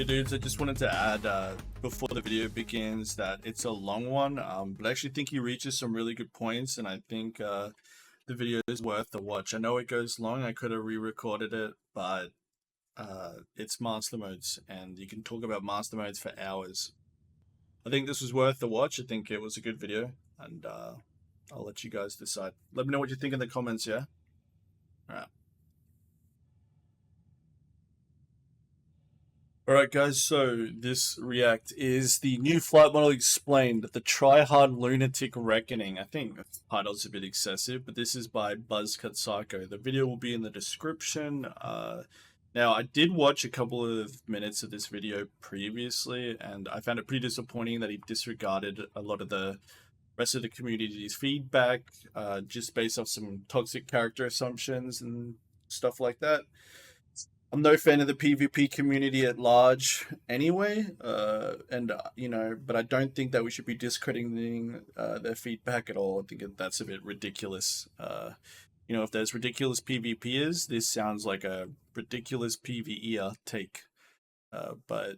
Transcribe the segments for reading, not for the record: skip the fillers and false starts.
Hey dudes, I just wanted to add before the video begins that it's a long one, but I actually think he reaches some really good points, and I think the video is worth the watch. I know it goes long, I could have re-recorded it, but it's master modes, and you can talk about master modes for hours. I think this was worth the watch. I think it was a good video, and I'll let you guys decide. Let me know what you think in the comments, yeah? Alright. Alright guys, so this react is the new flight model explained, the Try-Hard Lunatic Reckoning. I think the title's a bit excessive, but this is by Buzzcut Psycho. The video will be in the description. Now, I did watch a couple of minutes of this video previously, and I found it pretty disappointing that he disregarded a lot of the rest of the community's feedback, just based off some toxic character assumptions and stuff like that. I'm no fan of the PvP community at large anyway, but I don't think that we should be discrediting their feedback at all. I think that's a bit ridiculous. If there's ridiculous PvPers, this sounds like a ridiculous PvEer take. But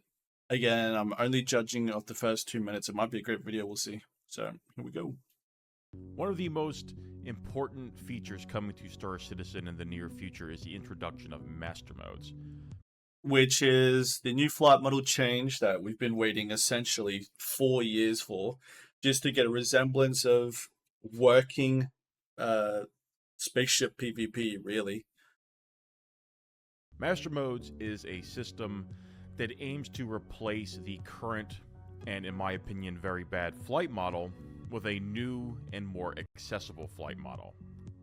again, I'm only judging off the first 2 minutes. It might be a great video, we'll see. So, here we go. One of the most important features coming to Star Citizen in the near future is the introduction of master modes, which is the new flight model change that we've been waiting essentially 4 years for, just to get a resemblance of working spaceship PvP, really. Master modes is a system that aims to replace the current, and in my opinion, very bad flight model with a new and more accessible flight model.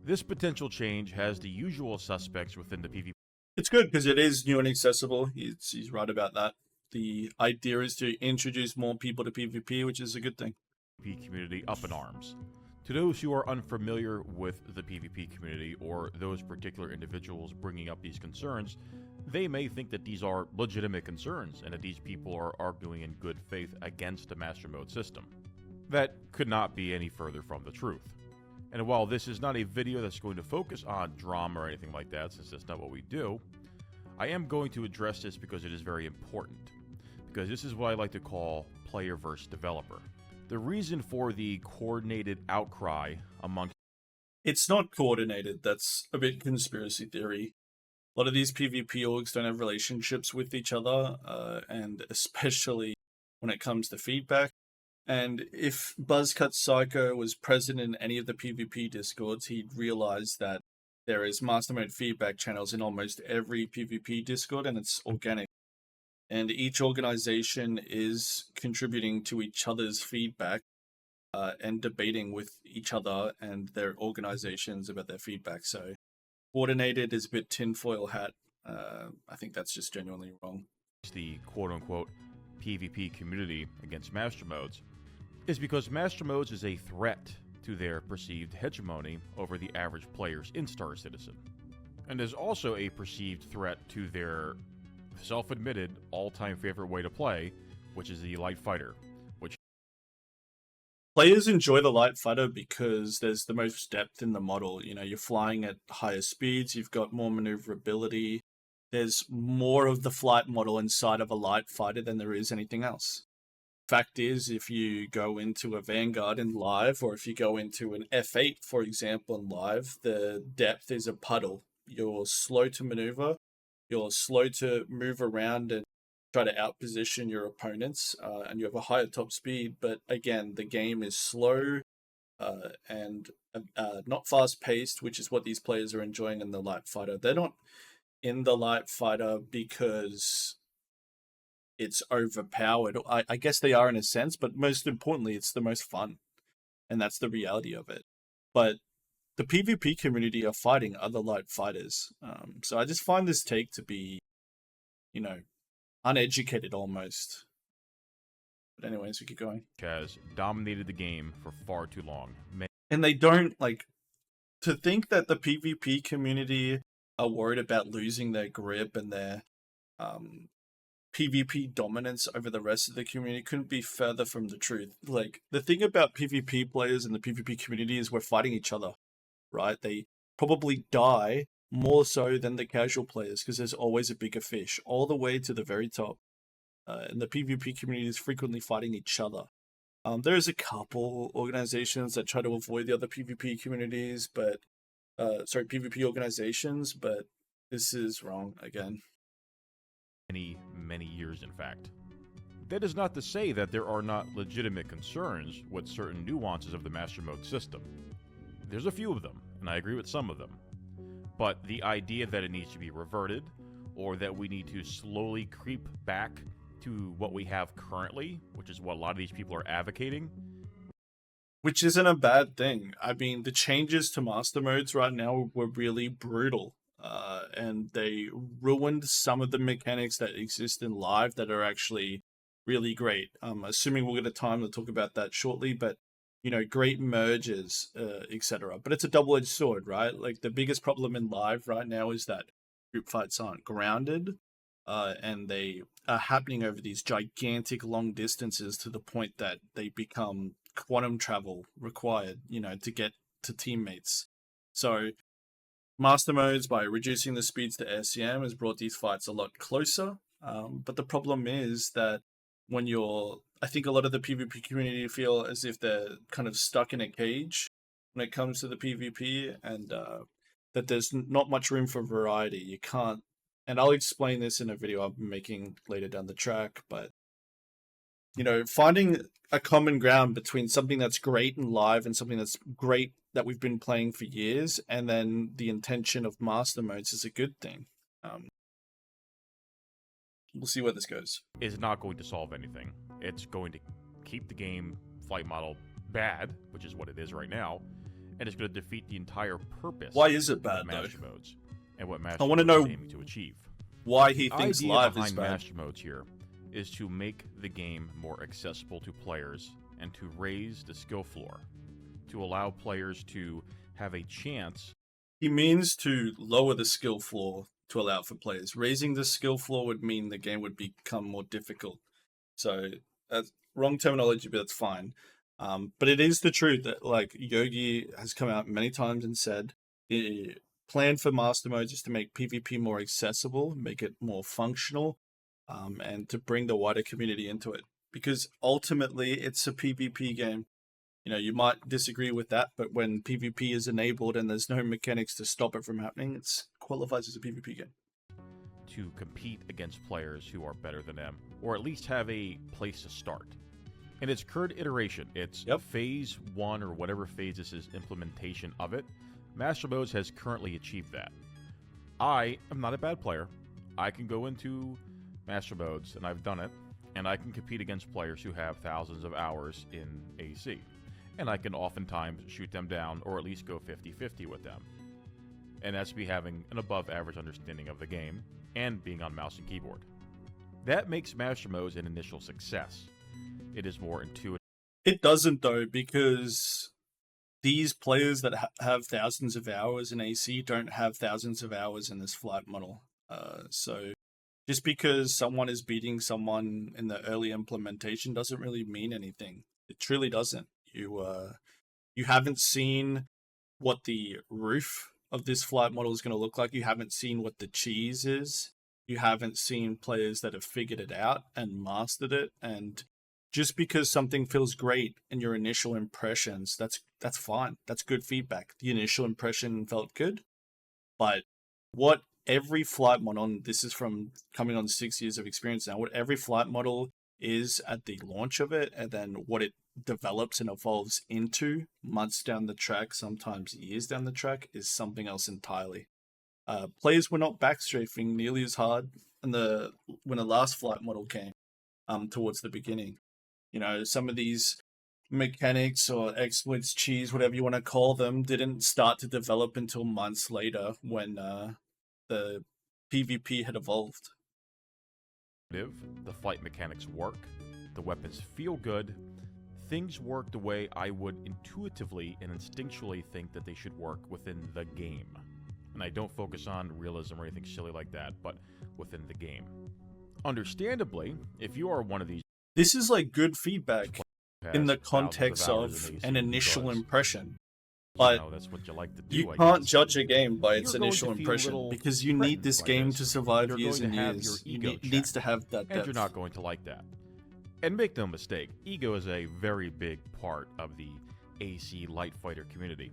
This potential change has the usual suspects within the PvP. It's good because it is new and accessible. He's right about that. The idea is to introduce more people to PvP, which is a good thing. Community up in arms. To those who are unfamiliar with the PvP community or those particular individuals bringing up these concerns, they may think that these are legitimate concerns and that these people are arguing in good faith against a master mode system. That could not be any further from the truth. And while this is not a video that's going to focus on drama or anything like that, since that's not what we do, I am going to address this because it is very important. Because this is what I like to call player versus developer. The reason for the coordinated outcry among... It's not coordinated, that's a bit conspiracy theory. A lot of these PvP orgs don't have relationships with each other, and especially when it comes to feedback. And if Buzzcut Psycho was present in any of the PvP discords, he'd realize that there is master mode feedback channels in almost every PvP discord, and it's organic. And each organization is contributing to each other's feedback and debating with each other and their organizations about their feedback. So coordinated is a bit tinfoil hat. I think that's just genuinely wrong. The quote-unquote PvP community against master modes is because master modes is a threat to their perceived hegemony over the average players in Star Citizen, and is also a perceived threat to their self-admitted all-time favorite way to play, which is the light fighter. Which players enjoy the light fighter because there's the most depth in the model. You're flying at higher speeds, you've got more maneuverability. There's more of the flight model inside of a light fighter than there is anything else. Fact is, if you go into a Vanguard in live, or if you go into an F8, for example, in live, the depth is a puddle. You're slow to maneuver, you're slow to move around and try to outposition your opponents, and you have a higher top speed, but again, the game is slow and not fast-paced, which is what these players are enjoying in the light fighter. They're not in the light fighter because it's overpowered. I guess they are in a sense, but most importantly, it's the most fun. And that's the reality of it. But the PvP community are fighting other light fighters. So I just find this take to be, uneducated almost. But anyways, we keep going. Has dominated the game for far too long. And they don't, to think that the PvP community are worried about losing their grip and their PvP dominance over the rest of the community couldn't be further from the truth. The thing about PvP players and the PvP community is we're fighting each other, right? They probably die more so than the casual players because there's always a bigger fish all the way to the very top. and the PvP community is frequently fighting each other. There's a couple organizations that try to avoid the other PvP communities, but PvP organizations, but this is wrong again. Many years, in fact. That is not to say that there are not legitimate concerns with certain nuances of the Master Mode system. There's a few of them, and I agree with some of them. But the idea that it needs to be reverted, or that we need to slowly creep back to what we have currently, which is what a lot of these people are advocating. Which isn't a bad thing. I mean, the changes to Master Modes right now were really brutal. And they ruined some of the mechanics that exist in live that are actually really great. Assuming we'll get a time to talk about that shortly, but great merges, etc. But it's a double-edged sword, right? Like the biggest problem in live right now is that group fights aren't grounded, and they are happening over these gigantic long distances to the point that they become quantum travel required, to get to teammates. So Master Modes, by reducing the speeds to SCM, has brought these fights a lot closer. But the problem is that I think a lot of the PvP community feel as if they're kind of stuck in a cage when it comes to the PvP, and that there's not much room for variety. You can't, and I'll explain this in a video I'll be making later down the track, but finding a common ground between something that's great in live and something that's great that we've been playing for years, and then the intention of Master Modes is a good thing. We'll see where this goes. Is not going to solve anything. It's going to keep the game flight model bad, which is what it is right now, and it's going to defeat the entire purpose. Why is it bad, Master though? Modes and what Master I want to Modes know is aiming to achieve. Why he thinks the idea live is behind bad. Master Modes here is to make the game more accessible to players and to raise the skill floor, to allow players to have a chance. He means to lower the skill floor to allow for players. Raising the skill floor would mean the game would become more difficult. So that's wrong terminology, but that's fine. But it is the truth that, like, Yogi has come out many times and said the plan for Master Modes is to make PvP more accessible, make it more functional, and to bring the wider community into it. Because ultimately, it's a PvP game. You might disagree with that, but when PvP is enabled and there's no mechanics to stop it from happening, it qualifies as a PvP game. To compete against players who are better than them, or at least have a place to start. In its current iteration, it's phase 1 or whatever phase this is implementation of it, Master Modes has currently achieved that. I am not a bad player. I can go into Master Modes, and I've done it, and I can compete against players who have thousands of hours in AC. And I can oftentimes shoot them down, or at least go 50-50 with them. And that's me having an above-average understanding of the game, and being on mouse and keyboard. That makes Master Modes an initial success. It is more intuitive. It doesn't, though, because these players that have thousands of hours in AC don't have thousands of hours in this flight model. So just because someone is beating someone in the early implementation doesn't really mean anything. It truly doesn't. You haven't seen what the roof of this flight model is going to look like. You haven't seen what the cheese is. You haven't seen players that have figured it out and mastered it. And just because something feels great in your initial impressions, that's fine. That's good feedback. The initial impression felt good. But what every flight model, and this is from coming on 6 years of experience now, what every flight model is at the launch of it, and then what it develops and evolves into months down the track, sometimes years down the track, is something else entirely. Players were not backstrafing nearly as hard when the last flight model came towards the beginning. Some of these mechanics or exploits, cheese, whatever you want to call them, didn't start to develop until months later when the PvP had evolved. The flight mechanics work, the weapons feel good, things work the way I would intuitively and instinctually think that they should work within the game. And I don't focus on realism or anything silly like that, but within the game. Understandably, if you are one of these... This is like good feedback in the context of an initial impression. But That's what you like to do, you I can't guess. judge a game by its You're going initial to feel a impression little because you need threatened this by game this. to survive You're years going and to have years. your ego It needs checked, to have that and depth. you're not going to like that. And make no mistake, ego is a very big part of the AC light fighter community.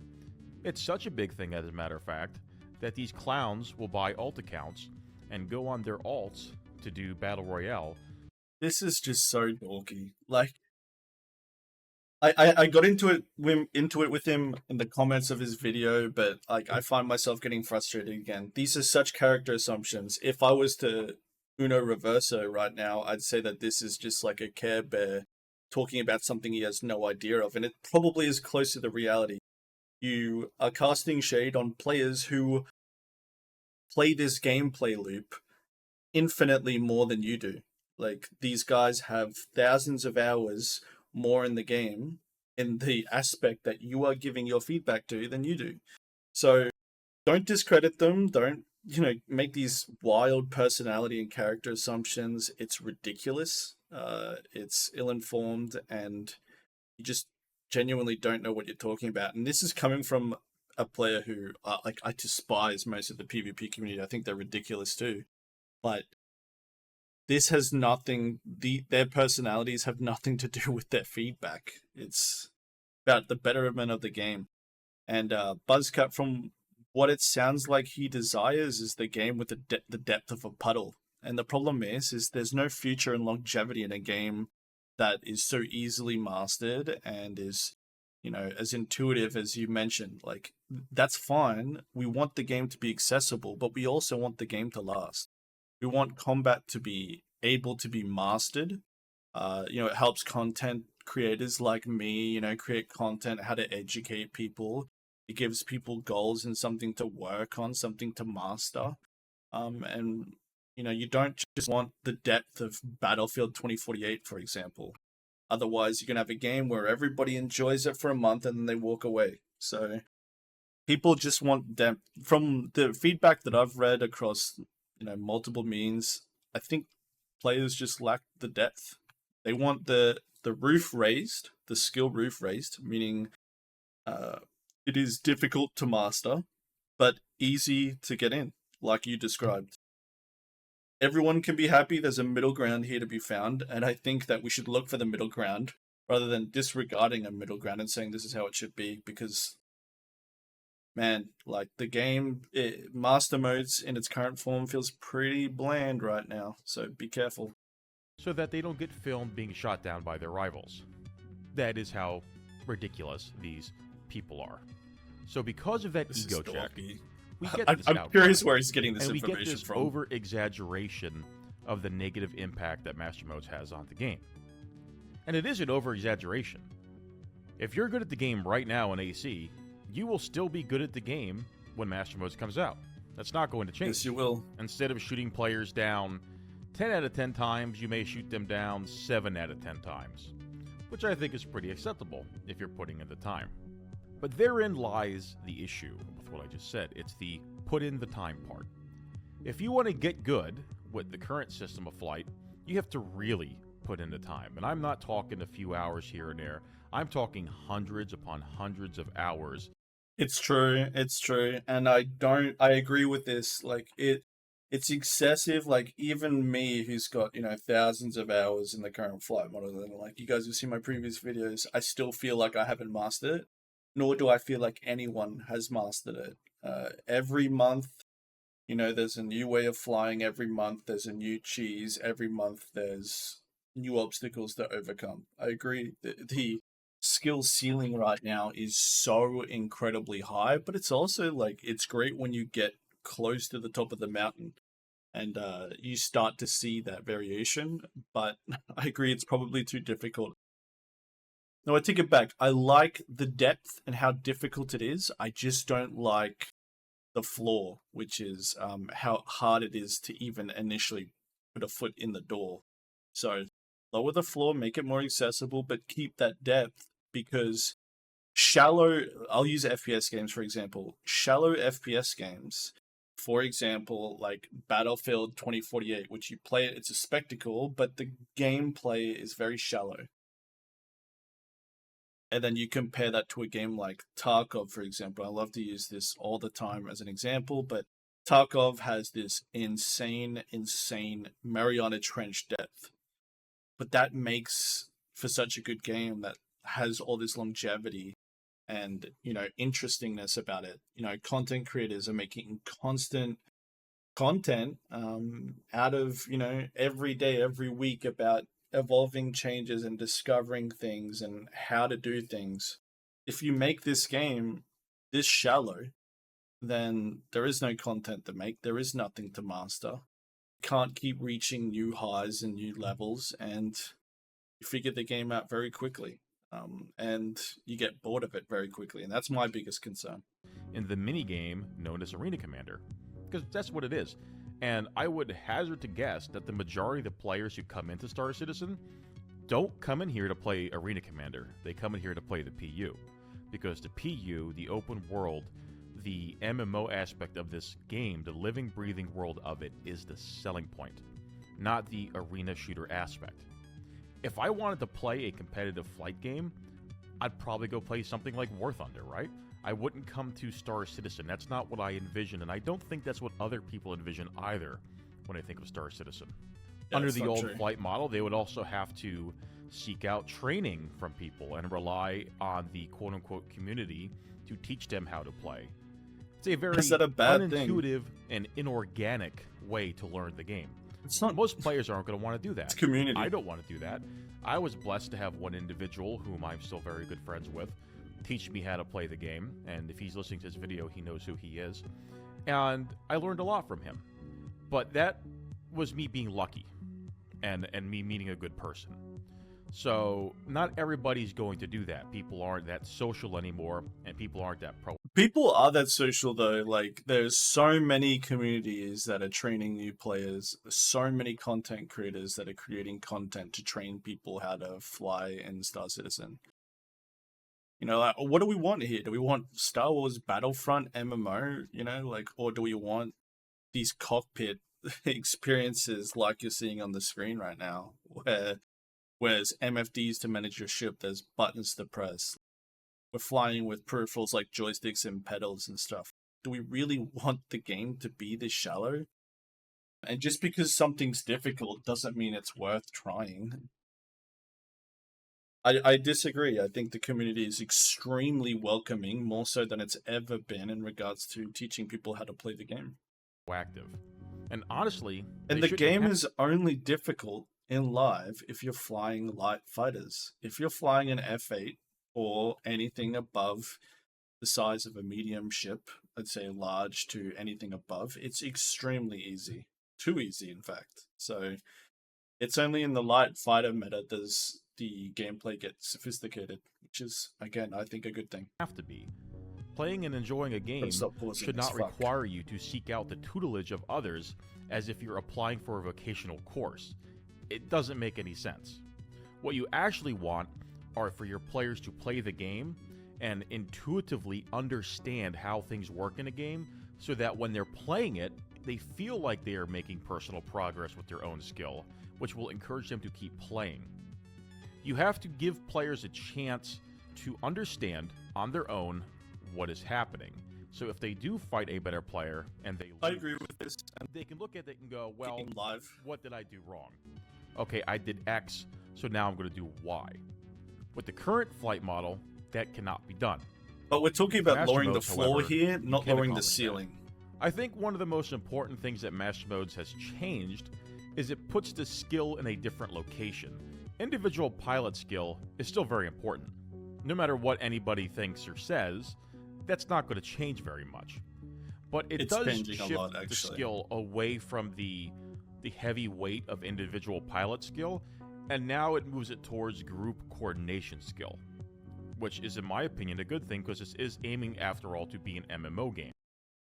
It's such a big thing, as a matter of fact, that these clowns will buy alt accounts and go on their alts to do Battle Royale. This is just so dorky. Like, I got into it with him in the comments of his video, but like I find myself getting frustrated again. These are such character assumptions. If I was to Uno Reverso right now, I'd say that this is just like a Care Bear talking about something he has no idea of, and it probably is close to the reality. You are casting shade on players who play this gameplay loop infinitely more than you do. Like, these guys have thousands of hours more in the game in the aspect that you are giving your feedback to than you do. So don't discredit them. Don't, make these wild personality and character assumptions. It's ridiculous. It's ill-informed, and you just genuinely don't know what you're talking about. And this is coming from a player who, I despise most of the PvP community. I think they're ridiculous too. But this has nothing, their personalities have nothing to do with their feedback. It's about the betterment of the game. And Buzzcut, from what it sounds like he desires, is the game with the depth of a puddle. And the problem is there's no future and longevity in a game that is so easily mastered and is, as intuitive as you mentioned. Like, that's fine. We want the game to be accessible, but we also want the game to last. We want combat to be able to be mastered. It helps content creators like me, create content, how to educate people. It gives people goals and something to work on, something to master. And you don't just want the depth of Battlefield 2048, for example. Otherwise, you're going to have a game where everybody enjoys it for a month and then they walk away. So people just want depth. From the feedback that I've read across, multiple means, I think players just lack the depth. They want the roof raised, the skill roof raised, meaning it is difficult to master, but easy to get in, like you described. Everyone can be happy. There's a middle ground here to be found, and I think that we should look for the middle ground rather than disregarding a middle ground and saying this is how it should be, because, man, like, the game, master modes in its current form feels pretty bland right now, so be careful. So that they don't get filmed being shot down by their rivals. That is how ridiculous these people are. So because of that ego check, we get this I'm curious where he's getting this and we information get this from. over-exaggeration of the negative impact that Master Modes has on the game. And it is an over-exaggeration. If you're good at the game right now in AC, you will still be good at the game when Master Modes comes out. That's not going to change. Yes, you will. Instead of shooting players down 10 out of 10 times, you may shoot them down 7 out of 10 times, which I think is pretty acceptable if you're putting in the time. But therein lies the issue with what I just said. It's the put in the time part. If you want to get good with the current system of flight, you have to really put in the time. And I'm not talking a few hours here and there. I'm talking hundreds upon hundreds of hours. It's true. And I agree with this. Like, it's excessive. Like, even me, who's got, thousands of hours in the current flight model, and like you guys have seen my previous videos, I still feel like I haven't mastered it, nor do I feel like anyone has mastered it. Every month, there's a new way of flying. Every month there's a new cheese. Every month there's new obstacles to overcome. I agree. The skill ceiling right now is so incredibly high, but it's also like, it's great when you get close to the top of the mountain and you start to see that variation. But I agree, it's probably too difficult. No, I take it back. I like the depth and how difficult it is. I just don't like the floor, which is how hard it is to even initially put a foot in the door. So lower the floor, make it more accessible, but keep that depth, because I'll use FPS games, for example. Shallow FPS games, for example, like Battlefield 2048, which you play it, it's a spectacle, but the gameplay is very shallow. And then you compare that to a game like Tarkov, for example. I love to use this all the time as an example, but Tarkov has this insane Mariana Trench depth. But that makes for such a good game that has all this longevity and, interestingness about it. Content creators are making constant content out of, every day, every week about evolving changes and discovering things and how to do things. If you make this game this shallow, then there is no content to make. There is nothing to master. You can't keep reaching new highs and new levels, and you figure the game out very quickly. And you get bored of it very quickly, and that's my biggest concern. In the mini game known as Arena Commander, because that's what it is. And I would hazard to guess that the majority of the players who come into Star Citizen don't come in here to play Arena Commander. They come in here to play the PU. Because the PU, the open world, the MMO aspect of this game, the living, breathing world of it, is the selling point, not the arena shooter aspect. If I wanted to play a competitive flight game, I'd probably go play something like War Thunder, right? I wouldn't come to Star Citizen. That's not what I envision, and I don't think that's what other people envision either when I think of Star Citizen. Under the old flight model, they would also have to seek out training from people and rely on the quote-unquote community to teach them how to play. It's a very unintuitive and inorganic way to learn the game. It's not. Most players aren't going to want to do that. It's community. I don't want to do that. I was blessed to have one individual whom I'm still very good friends with teach me how to play the game, and if he's listening to this video, he knows who he is. And I learned a lot from him. But that was me being lucky and me meeting a good person. So not everybody's going to do that. People aren't that social anymore, and people aren't that pro. People are that social, though. Like, there's so many communities that are training new players. There's so many content creators that are creating content to train people how to fly in Star Citizen. Like, what do we want here? Do we want Star Wars Battlefront MMO, or do we want these cockpit experiences like you're seeing on the screen right now, where's MFDs to manage your ship, there's buttons to press. We're flying with peripherals like joysticks and pedals and stuff. Do we really want the game to be this shallow? And just because something's difficult doesn't mean it's worth trying. I disagree. I think the community is extremely welcoming, more so than it's ever been in regards to teaching people how to play the game. Active. And honestly... And the game is only difficult in live if you're flying light fighters. If you're flying an F8 or anything above the size of a medium ship, I'd say large to anything above, it's extremely easy. Too easy, in fact. So it's only in the light fighter meta does the gameplay get sophisticated, which is, again, I think a good thing. Have to be. Playing and enjoying a game should not require you to seek out the tutelage of others as if you're applying for a vocational course. It doesn't make any sense. What you actually want are for your players to play the game and intuitively understand how things work in a game so that when they're playing it, they feel like they are making personal progress with their own skill, which will encourage them to keep playing. You have to give players a chance to understand on their own what is happening. So if they do fight a better player and they lose, I agree with this. They can look at it and go, well, live. What did I do wrong? Okay, I did X, so now I'm going to do Y. With the current flight model, that cannot be done. But we're talking about lowering the floor here, not lowering the ceiling. I think one of the most important things that Master Modes has changed is it puts the skill in a different location. Individual pilot skill is still very important. No matter what anybody thinks or says, that's not going to change very much. But it does shift the skill away from the heavy weight of individual pilot skill, and now it moves it towards group coordination skill, which is, in my opinion, a good thing because this is aiming, after all, to be an MMO game.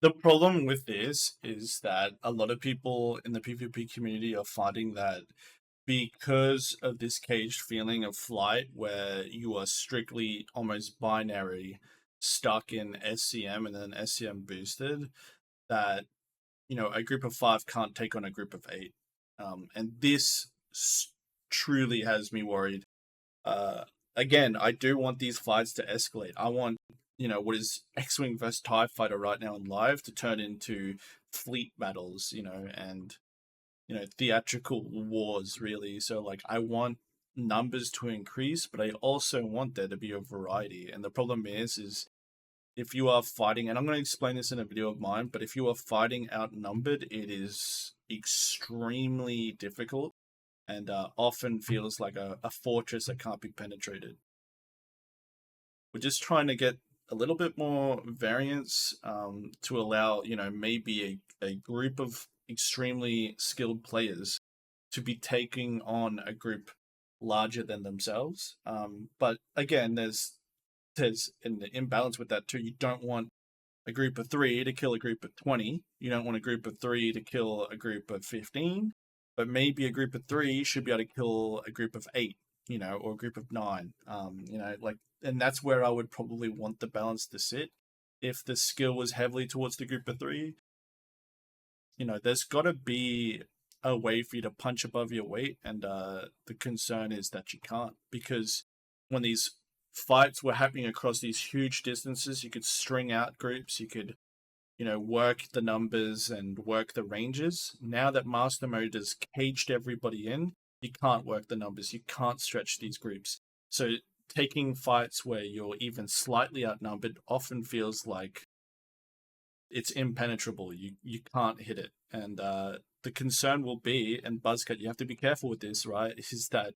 The problem with this is that a lot of people in the PvP community are finding that because of this caged feeling of flight where you are strictly almost binary stuck in SCM and then SCM boosted, that a group of 5 can't take on a group of 8, and this truly has me worried again, I do want these fights to escalate. I want, what is X-Wing versus TIE Fighter right now in live to turn into fleet battles, and, theatrical wars, really. So, like, I want numbers to increase, but I also want there to be a variety. And the problem is if you are fighting, and I'm going to explain this in a video of mine, but if you are fighting outnumbered, it is extremely difficult and often feels like a fortress that can't be penetrated. We're just trying to get a little bit more variance to allow, maybe a group of extremely skilled players to be taking on a group larger than themselves. But again, there's an imbalance with that too. You don't want a group of 3 to kill a group of 20. You don't want a group of 3 to kill a group of 15. But maybe a group of 3 should be able to kill a group of 8, or a group of 9. And that's where I would probably want the balance to sit. If the skill was heavily towards the group of 3, there's got to be a way for you to punch above your weight. And the concern is that you can't, because when these fights were happening across these huge distances, you could string out groups, you could work the numbers and work the ranges. Now that Master Mode has caged everybody in, you can't work the numbers, you can't stretch these groups. So taking fights where you're even slightly outnumbered often feels like it's impenetrable. You can't hit it. And the concern will be, and Buzzcut, you have to be careful with this, right, is that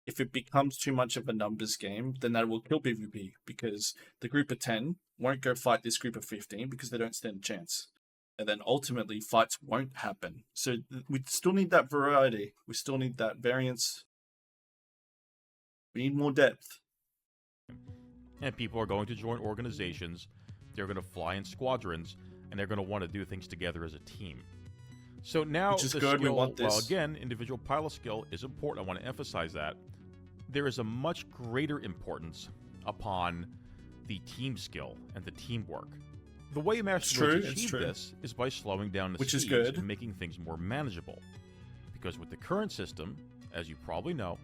if it becomes too much of a numbers game, then that will kill PvP, because the group of 10 won't go fight this group of 15 because they don't stand a chance. And then ultimately, fights won't happen. So we still need that variety. We still need that variance. We need more depth. And people are going to join organizations, they're going to fly in squadrons, and they're going to want to do things together as a team. So now, Which is the good. skill, We want this. while again, individual pilot skill is important, I want to emphasize that, there is a much greater importance upon the team skill and the teamwork. The way Master Mode's achieved this is by slowing down the speeds and making things more manageable. Because with the current system, as you probably know,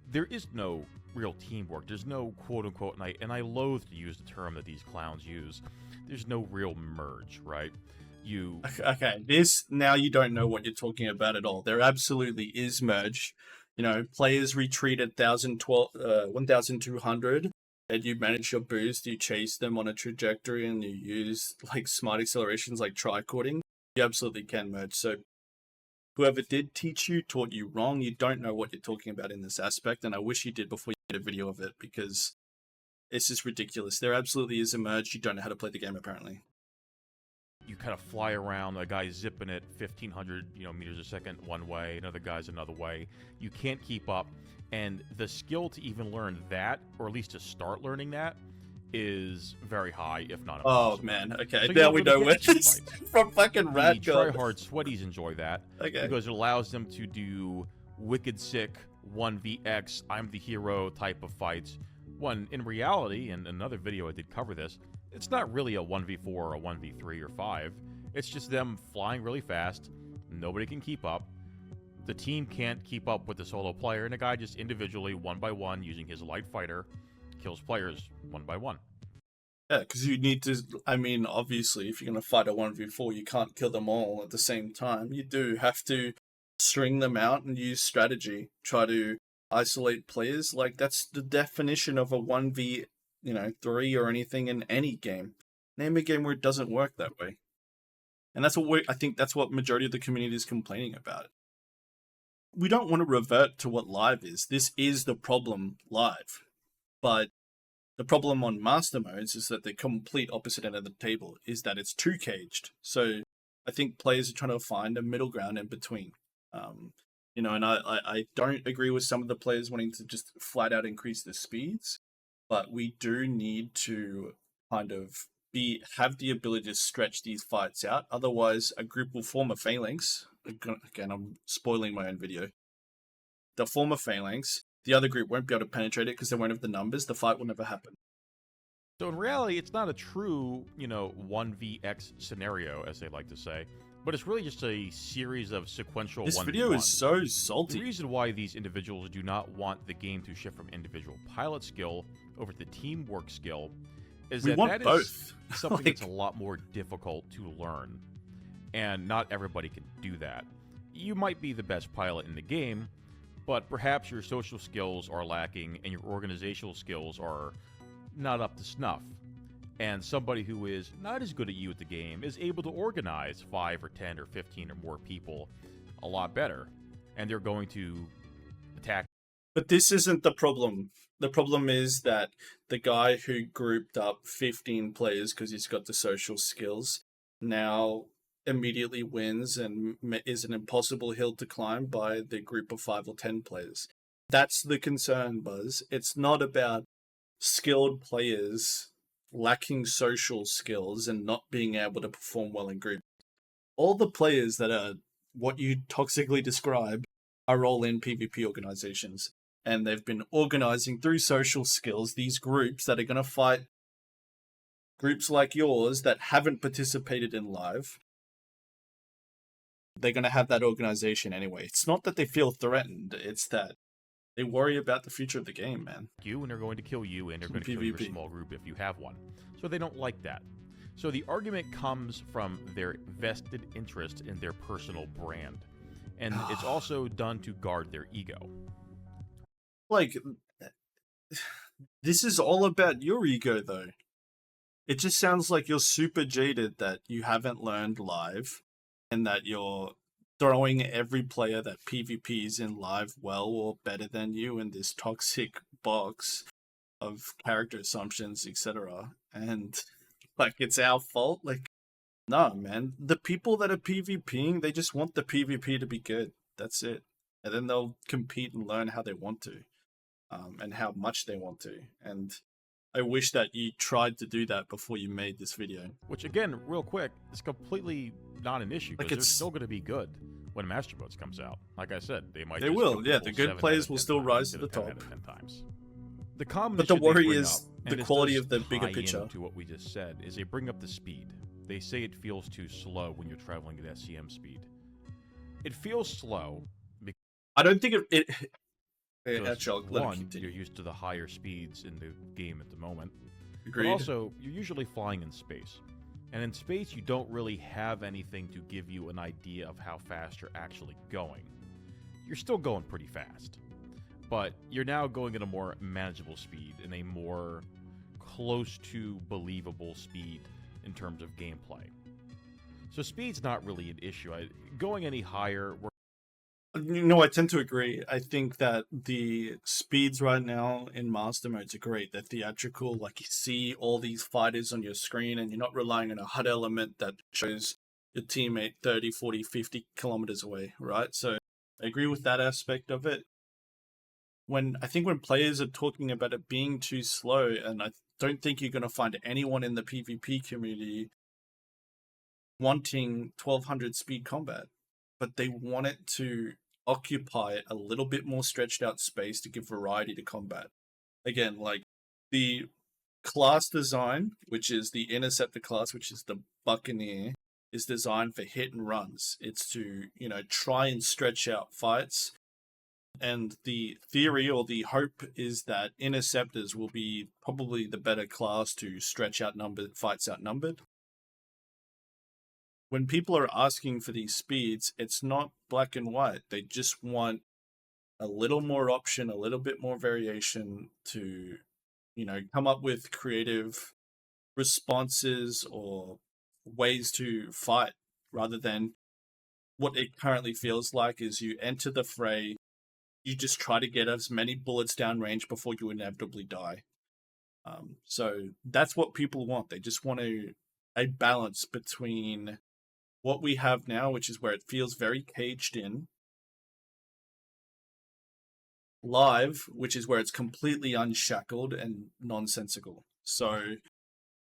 there is no real teamwork. There's no quote-unquote, and I loathe to use the term that these clowns use, there's no real merge, right? Okay, now you don't know what you're talking about at all. There absolutely is merge. Players retreat at 1,200, and you manage your boost, you chase them on a trajectory, and you use like smart accelerations like tricording. You absolutely can merge. So whoever did teach you taught you wrong. You don't know what you're talking about in this aspect, and I wish you did before you did a video of it, because it's just ridiculous. There absolutely is a merge. You don't know how to play the game, apparently. You kind of fly around, a guy's zipping at 1,500 meters a second one way, another guy's another way. You can't keep up, and the skill to even learn that, or at least to start learning that, is very high, if not impossible. Oh man, okay, so now we know where this from fucking Radcon. The try-hard sweaties enjoy that, because it allows them to do wicked sick 1vx, I'm the hero type of fights, when in reality, in another video I did cover this, it's not really a 1v4 or a 1v3 or 5. It's just them flying really fast. Nobody can keep up. The team can't keep up with the solo player, and a guy just individually, one by one, using his light fighter, kills players one by one. Yeah, because you need to, obviously, if you're going to fight a 1v4, you can't kill them all at the same time. You do have to string them out and use strategy. Try to isolate players. Like, that's the definition of a 1v3 or anything in any game. Name a game where it doesn't work that way. And that's what I think that's what majority of the community is complaining about. We don't want to revert to what live is. This is the problem live. But the problem on master modes is that the complete opposite end of the table is that it's too caged. So I think players are trying to find a middle ground in between. And I don't agree with some of the players wanting to just flat out increase the speeds. But we do need to kind of have the ability to stretch these fights out. Otherwise, a group will form a phalanx. Again, I'm spoiling my own video. They'll form a phalanx. The other group won't be able to penetrate it because they won't have the numbers. The fight will never happen. So in reality, it's not a true, 1vx scenario, as they like to say. but it's really just a series of sequential This 1v1. video is so The salty. reason why these individuals do not want the game to shift from individual pilot skill over to teamwork skill is We that want that both. is something Like- that's a lot more difficult to learn, and not everybody can do that. You might be the best pilot in the game, but perhaps your social skills are lacking and your organizational skills are not up to snuff. And somebody who is not as good at you at the game is able to organize 5 or 10 or 15 or more people a lot better, and they're going to attack. But this isn't the problem. The problem is that the guy who grouped up 15 players because he's got the social skills now immediately wins and is an impossible hill to climb by the group of 5 or 10 players. That's the concern, Buzz. It's not about skilled players lacking social skills and not being able to perform well in groups. All the players that are what you toxically describe are all in PvP organizations. And they've been organizing through social skills these groups that are going to fight groups like yours that haven't participated in live. They're going to have that organization anyway. It's not that they feel threatened, it's that they worry about the future of the game, man. You, and they're going to kill you, and they're going to kill your PvP. small group if you have one. So they don't like that. So the argument comes from their vested interest in their personal brand. And it's also done to guard their ego. Like, this is all about your ego, though. It just sounds like you're super jaded that you haven't learned live and that you're throwing every player that PvPs in live well or better than you in this toxic box of character assumptions, etc. And like it's our fault. Like, no, man. The people that are PvPing, they just want the PvP to be good. That's it. And then they'll compete and learn how they want to, and how much they want to. And I wish that you tried to do that before you made this video. Which, again, real quick, is completely not an issue, because Like, they're still going to be good when Master Modes comes out. Like I said, they might They just will, kill yeah, people the good 7 players out of will 10 still times rise to instead the of 10 top. out of 10 times. The common But the issue they worry bring is up, the and it quality does of the bigger tie picture. into what we just said, is they bring up the speed. They say it feels too slow when you're traveling at SCM speed. It feels slow I don't think it because, actually, let me one, continue. you're used to the higher speeds in the game at the moment. Agreed. But also, you're usually flying in space. And in space, you don't really have anything to give you an idea of how fast you're actually going. You're still going pretty fast. But you're now going at a more manageable speed and a more close to believable speed in terms of gameplay. So speed's not really an issue. Going any higher... No, I tend to agree. I think that the speeds right now in Master Modes are great. They're theatrical. Like, you see all these fighters on your screen and you're not relying on a HUD element that shows your teammate 30, 40, 50 kilometers away, right? So I agree with that aspect of it. I think when players are talking about it being too slow, and I don't think you're going to find anyone in the PvP community wanting 1200 speed combat, but they want it to occupy a little bit more stretched out space to give variety to combat. Again, like the class design, which is the interceptor class, which is the Buccaneer, is designed for hit and runs. It's to, try and stretch out fights. And the theory or the hope is that interceptors will be probably the better class to stretch out fights outnumbered. When people are asking for these speeds, it's not black and white. They just want a little more option, a little bit more variation to, come up with creative responses or ways to fight, rather than what it currently feels like is you enter the fray, you just try to get as many bullets down range before you inevitably die. So that's what people want. They just want a balance between what we have now, which is where it feels very caged in, live, which is where it's completely unshackled and nonsensical. So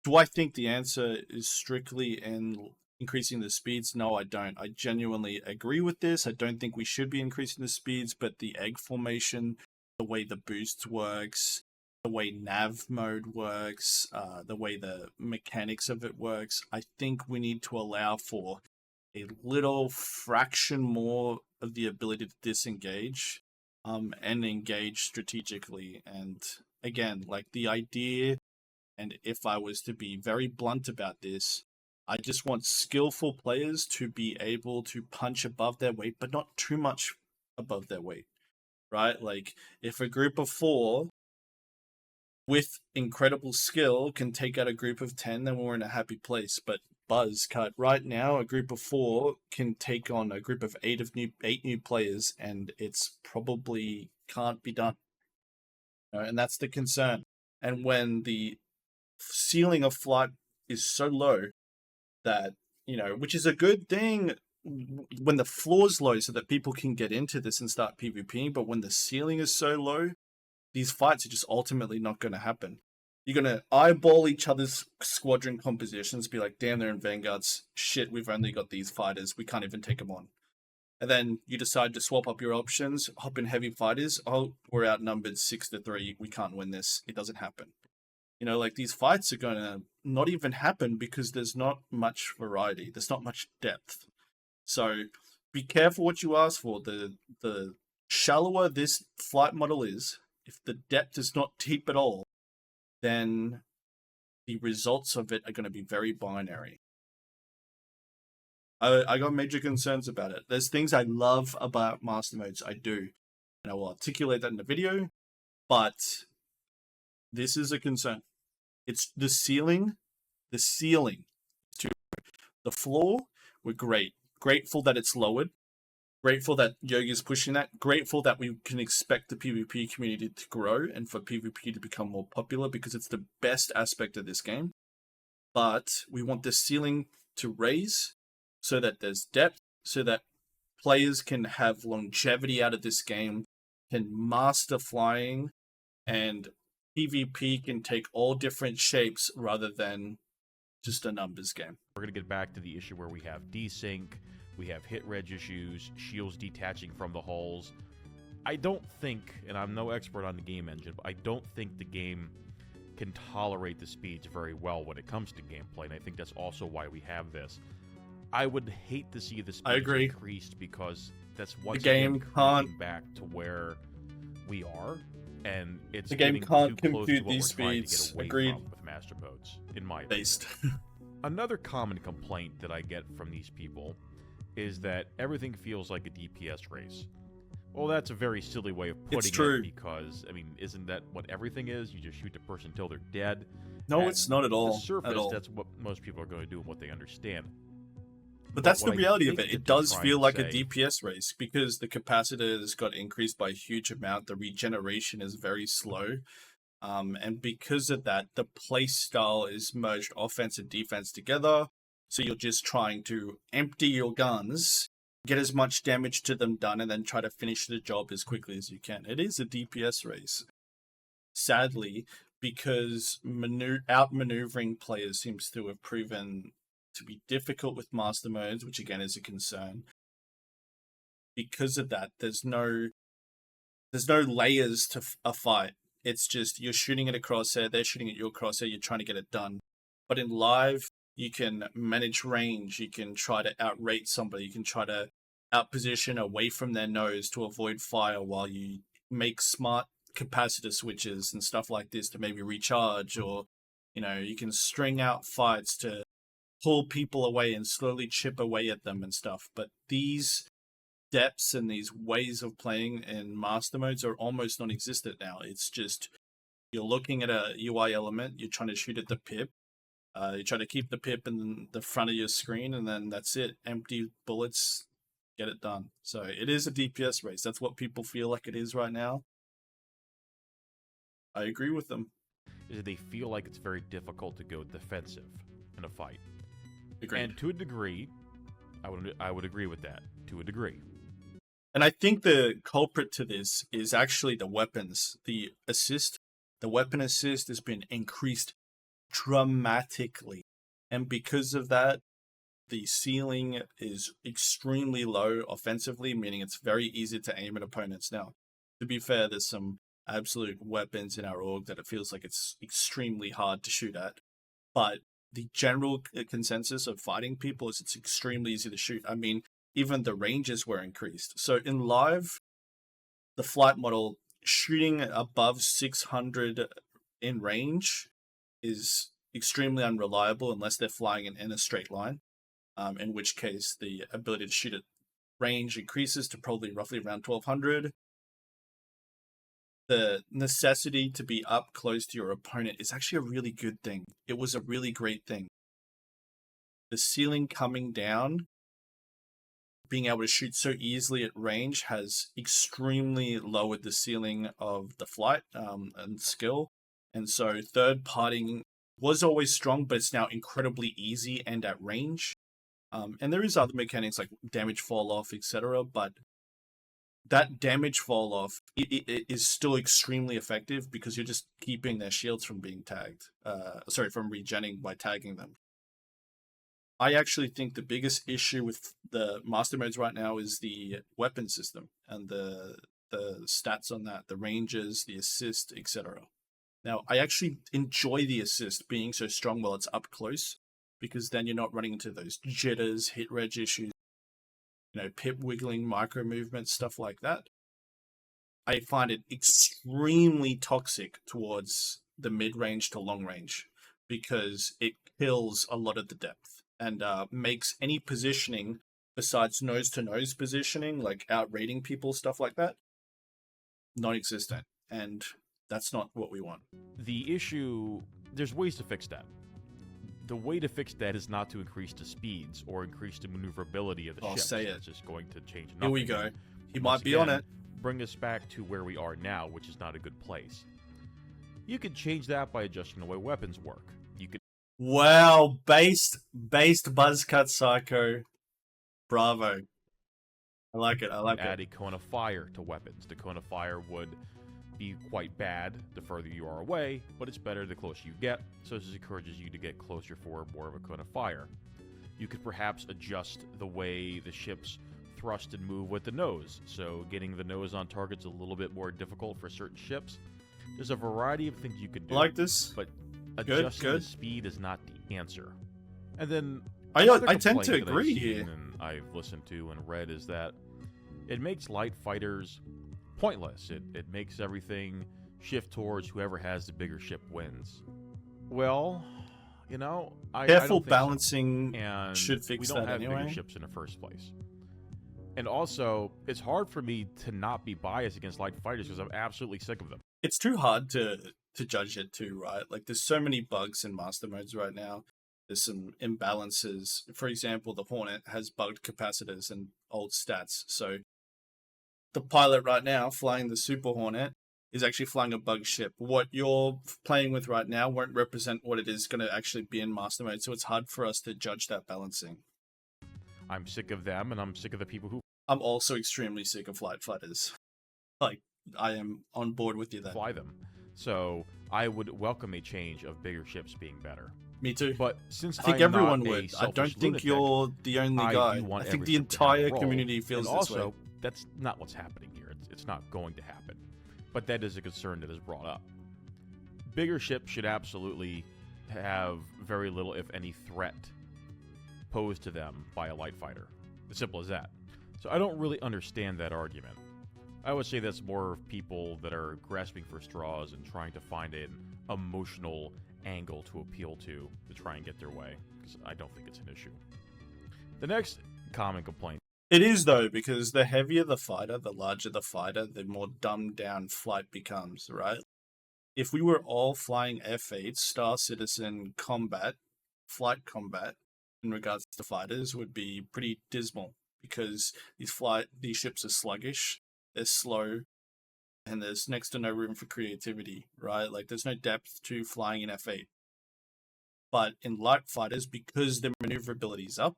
do I think the answer is strictly in increasing the speeds? No, I don't. I genuinely agree with this. I don't think we should be increasing the speeds, but the egg formation, the way the boost works, the way nav mode works, the way the mechanics of it works, I think we need to allow for a little fraction more of the ability to disengage and engage strategically. And again, like the idea, and if I was to be very blunt about this, I just want skillful players to be able to punch above their weight, but not too much above their weight, right? Like if a group of 4 with incredible skill can take out a group of 10, then we're in a happy place. But buzz cut right now, a group of 4 can take on a group of 8 new players, and it's probably can't be done. And that's the concern. And when the ceiling of flight is so low that, which is a good thing when the floor's low so that people can get into this and start PvPing, but when the ceiling is so low, these fights are just ultimately not going to happen. You're going to eyeball each other's squadron compositions, be like, damn, they're in Vanguards. Shit, we've only got these fighters. We can't even take them on. And then you decide to swap up your options, hop in heavy fighters. Oh, we're outnumbered 6-3. We can't win this. It doesn't happen. Like these fights are going to not even happen because there's not much variety. There's not much depth. So be careful what you ask for. The shallower this flight model is, if the depth is not deep at all, then the results of it are going to be very binary. I got major concerns about it. There's things I love about master modes. I do. And I will articulate that in the video. But this is a concern. It's the ceiling. The ceiling. The floor, we're great. Grateful that it's lowered. Grateful that Yogi's pushing that. Grateful that we can expect the PvP community to grow and for PvP to become more popular because it's the best aspect of this game. But we want the ceiling to raise so that there's depth, so that players can have longevity out of this game, can master flying, and PvP can take all different shapes rather than just a numbers game. We're going to get back to the issue where we have desync, we have hit reg issues, shields detaching from the hulls. I don't think, and I'm no expert on the game engine, but I don't think the game can tolerate the speeds very well when it comes to gameplay, and I think that's also why we have this. I would hate to see the speeds increased because that's once again coming back to where we are, and it's the game can't compute these speeds. Agreed. With master modes, in my opinion. Another common complaint that I get from these people is that everything feels like a DPS race. Well, that's a very silly way of putting it because, I mean, isn't that what everything is? You just shoot the person until they're dead. No, it's not at all. On the surface, that's what most people are going to do and what they understand. But that's the reality of it. It does feel like a DPS race because the capacitors got increased by a huge amount. The regeneration is very slow. And because of that, the play style is merged offense and defense together. So you're just trying to empty your guns, get as much damage to them done, and then try to finish the job as quickly as you can. It is a DPS race. Sadly, because outmaneuvering players seems to have proven to be difficult with master modes, which again is a concern. Because of that, there's no layers to a fight. It's just you're shooting at a crosshair, they're shooting at your crosshair, you're trying to get it done. But in live, you can manage range, you can try to outrate somebody, you can try to outposition away from their nose to avoid fire while you make smart capacitor switches and stuff like this to maybe recharge, or you can string out fights to pull people away and slowly chip away at them and stuff. But these depths and these ways of playing in master modes are almost non-existent now. It's just you're looking at a UI element, you're trying to shoot at the pip, you try to keep the pip in the front of your screen, and then that's it. Empty bullets, get it done. So it is a DPS race. That's what people feel like it is right now. I agree with them. Is that they feel like it's very difficult to go defensive in a fight. Agreed. And to a degree, I would agree with that. To a degree. And I think the culprit to this is actually the weapons. The weapon assist has been increased dramatically. And because of that, the ceiling is extremely low offensively, meaning it's very easy to aim at opponents. Now, to be fair, there's some absolute weapons in our org that it feels like it's extremely hard to shoot at. But the general consensus of fighting people is it's extremely easy to shoot. I mean, even the ranges were increased. So in live, the flight model shooting above 600 in range is extremely unreliable unless they're flying in a straight line, in which case the ability to shoot at range increases to probably roughly around 1200. The necessity to be up close to your opponent is actually a really good thing. It was a really great thing. The ceiling coming down, being able to shoot so easily at range has extremely lowered the ceiling of the flight and skill. And so third partying was always strong, but it's now incredibly easy and at range. And there is other mechanics like damage fall off, etc. But that damage fall off it is still extremely effective because you're just keeping their shields from being tagged. From regenning by tagging them. I actually think the biggest issue with the master modes right now is the weapon system and the stats on that, the ranges, the assist, etc. Now, I actually enjoy the assist being so strong while it's up close, because then you're not running into those jitters, hit reg issues, pip wiggling, micro movements, stuff like that. I find it extremely toxic towards the mid-range to long range because it kills a lot of the depth and makes any positioning besides nose-to-nose positioning, like outrating people, stuff like that, non-existent. And that's not what we want. The issue, there's ways to fix that. The way to fix that is not to increase the speeds or increase the maneuverability of the ships. Say it. It's just going to change nothing. Here we go. He might be on it. Bring us back to where we are now, which is not a good place. You could change that by adjusting the way weapons work. You could. Wow, based buzzcut psycho. Bravo. I like it. Add a cone of fire to weapons. The cone of fire would be quite bad the further you are away, but it's better the closer you get, so this encourages you to get closer for more of a cone of fire. You could perhaps adjust the way the ships thrust and move with the nose, so getting the nose on target's a little bit more difficult for certain ships. There's a variety of things you could do. I like this. But adjusting the speed is not the answer. And then I tend to agree here. And I've listened to and read is that it makes light fighters pointless. It makes everything shift towards whoever has the bigger ship wins. Well, careful I don't balancing so. And should fix that anyway. We don't have bigger ships in the first place. And also, it's hard for me to not be biased against light fighters because I'm absolutely sick of them. It's too hard to judge it too, right? Like, there's so many bugs in master modes right now. There's some imbalances. For example, the Hornet has bugged capacitors and old stats. So the pilot right now flying the Super Hornet is actually flying a bug ship. What you're playing with right now won't represent what it is going to actually be in master mode, so it's hard for us to judge that balancing. I'm sick of them, and I'm sick of the people who... I'm also extremely sick of light fighters. Like, I am on board with you there. Fly them. So I would welcome a change of bigger ships being better. Me too. But since I think everyone would. I don't think lunatic, you're the only guy. I think the entire community feels this way. That's not what's happening here. It's not going to happen. But that is a concern that is brought up. Bigger ships should absolutely have very little, if any, threat posed to them by a light fighter. As simple as that. So I don't really understand that argument. I would say that's more of people that are grasping for straws and trying to find an emotional angle to appeal to try and get their way, because I don't think it's an issue. The next common complaint. It is, though, because the heavier the fighter, the larger the fighter, the more dumbed down flight becomes, right? If we were all flying F8, Star Citizen combat, flight combat, in regards to fighters, would be pretty dismal, because these ships are sluggish, they're slow, and there's next to no room for creativity, right? Like, there's no depth to flying in F8. But in light fighters, because the maneuverability is up,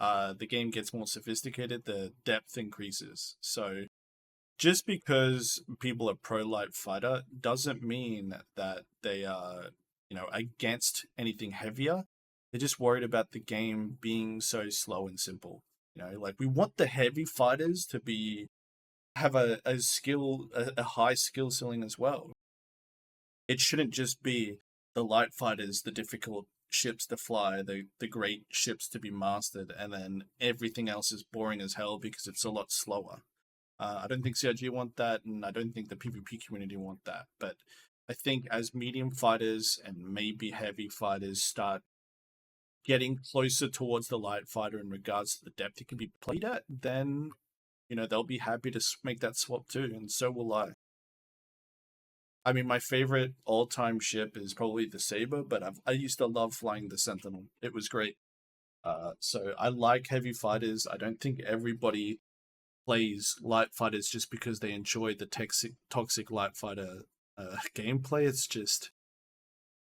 the game gets more sophisticated, the depth increases. So just because people are pro light fighter doesn't mean that they are, against anything heavier. They're just worried about the game being so slow and simple. Like, we want the heavy fighters to have a high skill ceiling as well. It shouldn't just be the light fighters, the difficult ships to fly, the great ships to be mastered, and then everything else is boring as hell because it's a lot slower. I don't think CIG want that, and I don't think the PvP community want that. But I think as medium fighters and maybe heavy fighters start getting closer towards the light fighter in regards to the depth it can be played at, then, you know, they'll be happy to make that swap too, and so will I. I mean, my favorite all-time ship is probably the Saber, but I used to love flying the Sentinel. It was great. So I like heavy fighters. I don't think everybody plays light fighters just because they enjoy the toxic light fighter gameplay. It's just,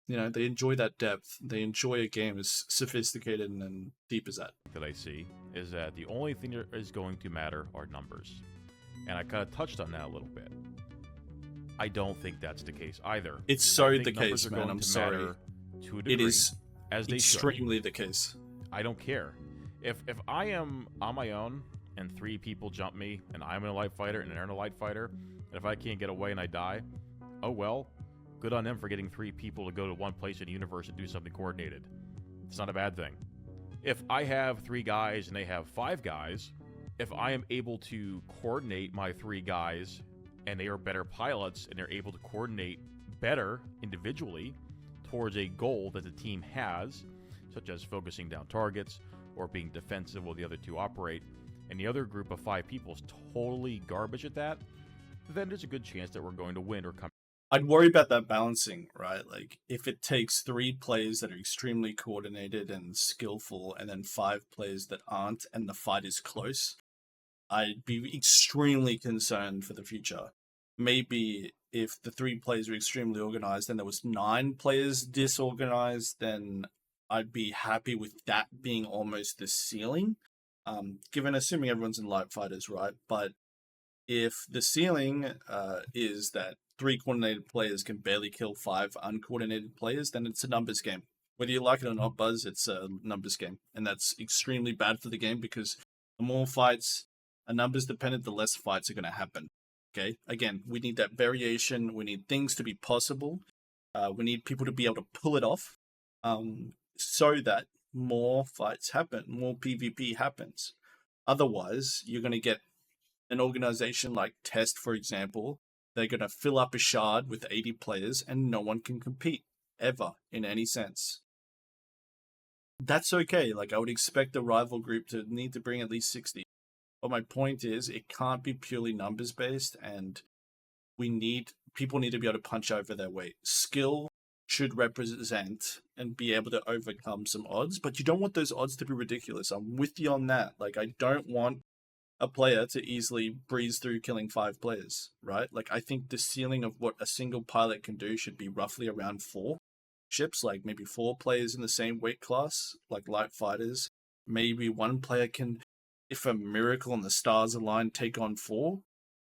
you know, they enjoy that depth. They enjoy a game as sophisticated and deep as that. That I see is that the only thing that is going to matter are numbers. And I kind of touched on that a little bit. I don't think that's the case either. It's so the case, man. I'm sorry. To a degree, it is as they extremely the case. I don't care. If I am on my own and 3 people jump me and I'm in a light fighter and they're in a light fighter, and if I can't get away and I die, oh well, good on them for getting 3 people to go to one place in the universe and do something coordinated. It's not a bad thing. If I have 3 guys and they have 5 guys, if I am able to coordinate my 3 guys and they are better pilots and they're able to coordinate better individually towards a goal that the team has, such as focusing down targets or being defensive while the other 2 operate, and the other group of 5 people is totally garbage at that, then there's a good chance that we're going to win or come. I'd worry about that balancing, right? Like, if it takes 3 players that are extremely coordinated and skillful, and then 5 players that aren't, and the fight is close, I'd be extremely concerned for the future. Maybe if the 3 players were extremely organized and there was 9 players disorganized, then I'd be happy with that being almost the ceiling. Assuming everyone's in light fighters, right? But if the ceiling is that 3 coordinated players can barely kill 5 uncoordinated players, then it's a numbers game. Whether you like it or not, Buzz, it's a numbers game. And that's extremely bad for the game because the more fights are numbers dependent, the less fights are going to happen. Okay? Again, we need that variation. We need things to be possible. We need people to be able to pull it off so that more fights happen, more PvP happens. Otherwise, you're going to get an organization like Test, for example. They're going to fill up a shard with 80 players and no one can compete ever in any sense. That's okay. Like, I would expect a rival group to need to bring at least 60. But my point is, it can't be purely numbers based, and people need to be able to punch over their weight. Skill should represent and be able to overcome some odds, but you don't want those odds to be ridiculous. I'm with you on that. Like, I don't want a player to easily breeze through killing 5 players, right? Like, I think the ceiling of what a single pilot can do should be roughly around 4 ships, like maybe 4 players in the same weight class, like light fighters. Maybe 1 player can, if a miracle and the stars align, take on 4.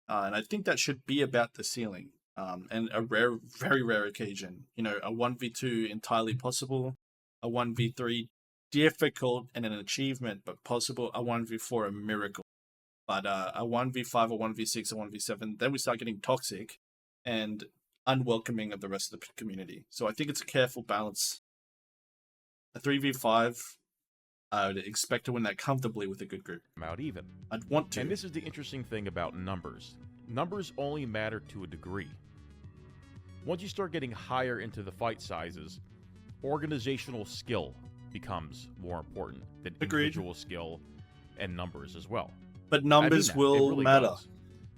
And I think that should be about the ceiling. And a rare, very rare occasion, you know, a 1v2 entirely possible, a 1v3 difficult and an achievement, but possible, a 1v4 a miracle. But a 1v5, a 1v6, a 1v7, then we start getting toxic and unwelcoming of the rest of the community. So I think it's a careful balance. A 3v5, I would expect to win that comfortably with a good group. Out even. I'd want to. And this is the interesting thing about numbers. Numbers only matter to a degree. Once you start getting higher into the fight sizes, organizational skill becomes more important than individual skill and numbers as well. But numbers will really matter. Does.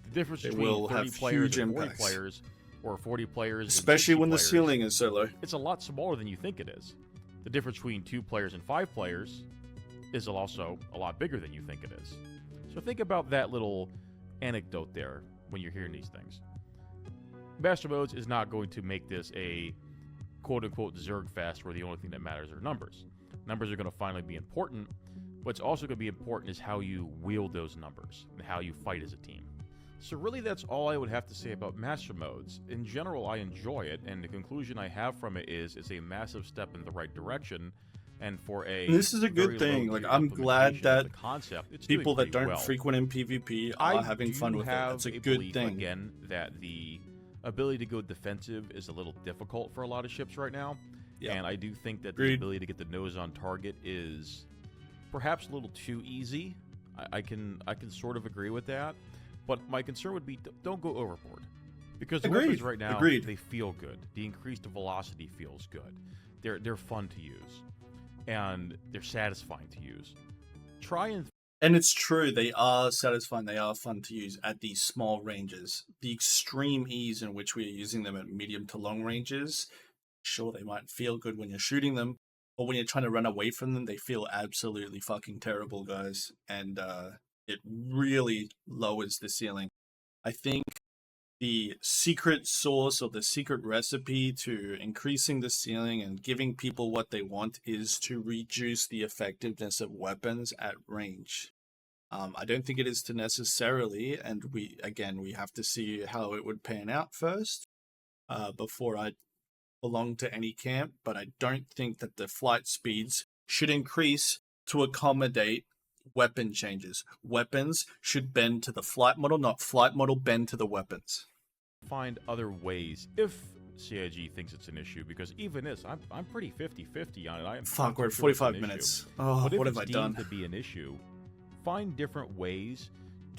The difference between 30 players and 40 players, or 40 players, especially when the players, ceiling is so low, it's a lot smaller than you think it is. The difference between 2 players and 5 players is also a lot bigger than you think it is. So think about that little anecdote there when you're hearing these things. Master Modes is not going to make this a quote-unquote Zerg fest where the only thing that matters are numbers. Numbers are going to finally be important. What's also going to be important is how you wield those numbers and how you fight as a team. So really that's all I would have to say about Master Modes. In general, I enjoy it, and the conclusion I have from it is it's a massive step in the right direction. And for this is a good thing. Like, I'm glad that people that don't frequent in PvP are having fun with it. It's a good thing. Again, that the ability to go defensive is a little difficult for a lot of ships right now, Yeah. And I do think that the Agreed. ability to get the nose on target is perhaps a little too easy. I can sort of agree with that. But my concern would be don't go overboard. Because the weapons right now, they feel good. The increased velocity feels good. They're fun to use. And they're satisfying to use. And it's true, they are satisfying, they are fun to use at these small ranges. The extreme ease in which we are using them at medium to long ranges, sure, they might feel good when you're shooting them, but when you're trying to run away from them, they feel absolutely fucking terrible, guys. And it really lowers the ceiling. I think the secret sauce or the secret recipe to increasing the ceiling and giving people what they want is to reduce the effectiveness of weapons at range. I don't think it is to necessarily, and we have to see how it would pan out first before I belong to any camp, but I don't think that the flight speeds should increase to accommodate weapon changes. Weapons should bend to the flight model, not flight model bend to the weapons. Find other ways if CIG thinks it's an issue, because even this, I'm pretty 50-50 on it. Fuck, we're at 45 minutes. Oh, what have I done? But if it's deemed to be an issue, find different ways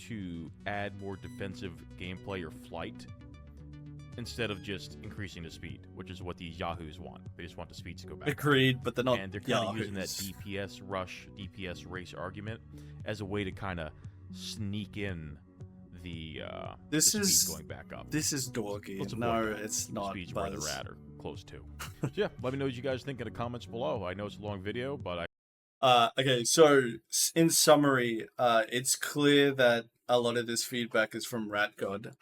to add more defensive gameplay or flight instead of just increasing the speed, which is what these yahoos want. They just want the speeds to go back. Agreed, but they're not. And they're kind of using that DPS rush, DPS race argument as a way to kind of sneak in the speed going back up. This is dorky. No, it's not. Speeds where they're at or close to. So yeah, let me know what you guys think in the comments below. I know it's a long video, but okay, so in summary, it's clear that a lot of this feedback is from RatGod,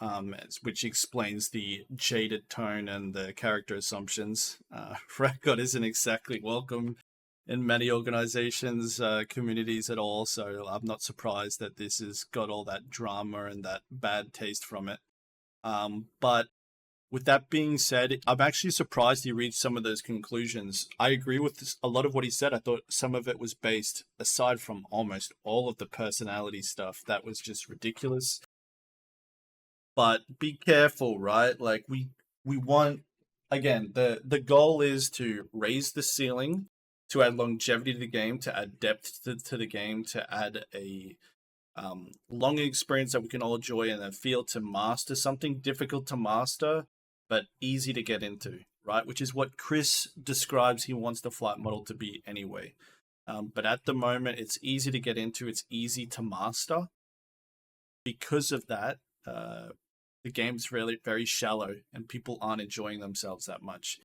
which explains the jaded tone and the character assumptions. RatGod isn't exactly welcome in many organizations, communities at all, so I'm not surprised that this has got all that drama and that bad taste from it. But with that being said, I'm actually surprised he reached some of those conclusions. I agree with a lot of what he said. I thought some of it was based, aside from almost all of the personality stuff, that was just ridiculous. But be careful, right? Like, we want, again, the goal is to raise the ceiling, to add longevity to the game, to add depth to the game, to add a long experience that we can all enjoy and then feel to master something difficult to master, but easy to get into, right? Which is what Chris describes he wants the flight model to be anyway. But at the moment, it's easy to get into, it's easy to master. Because of that, the game's really very shallow and people aren't enjoying themselves that much.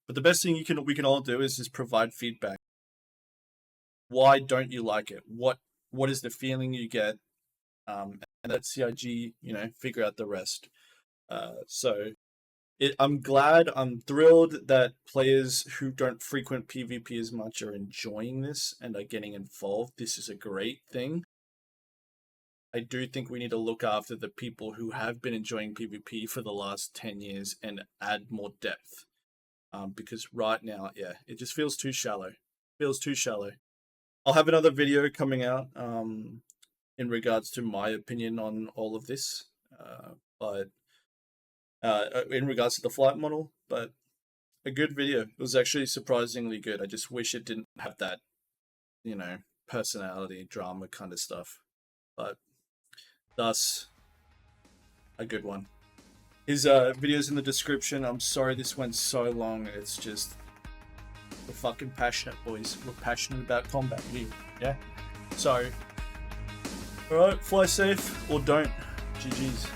But the best thing we can all do is just provide feedback. Why don't you like it? What is the feeling you get? And let CIG, figure out the rest. I'm thrilled that players who don't frequent PvP as much are enjoying this and are getting involved. This is a great thing. I do think we need to look after the people who have been enjoying PvP for the last 10 years and add more depth. Because right now, it just feels too shallow. I'll have another video coming out in regards to my opinion on all of this. But in regards to the flight model, but a good video. It was actually surprisingly good. I just wish it didn't have that, personality drama kind of stuff. But thus, a good one. His video's in the description. I'm sorry this went so long. It's just, we're fucking passionate, boys. We're passionate about combat here, yeah? So, alright, fly safe or don't. GG's.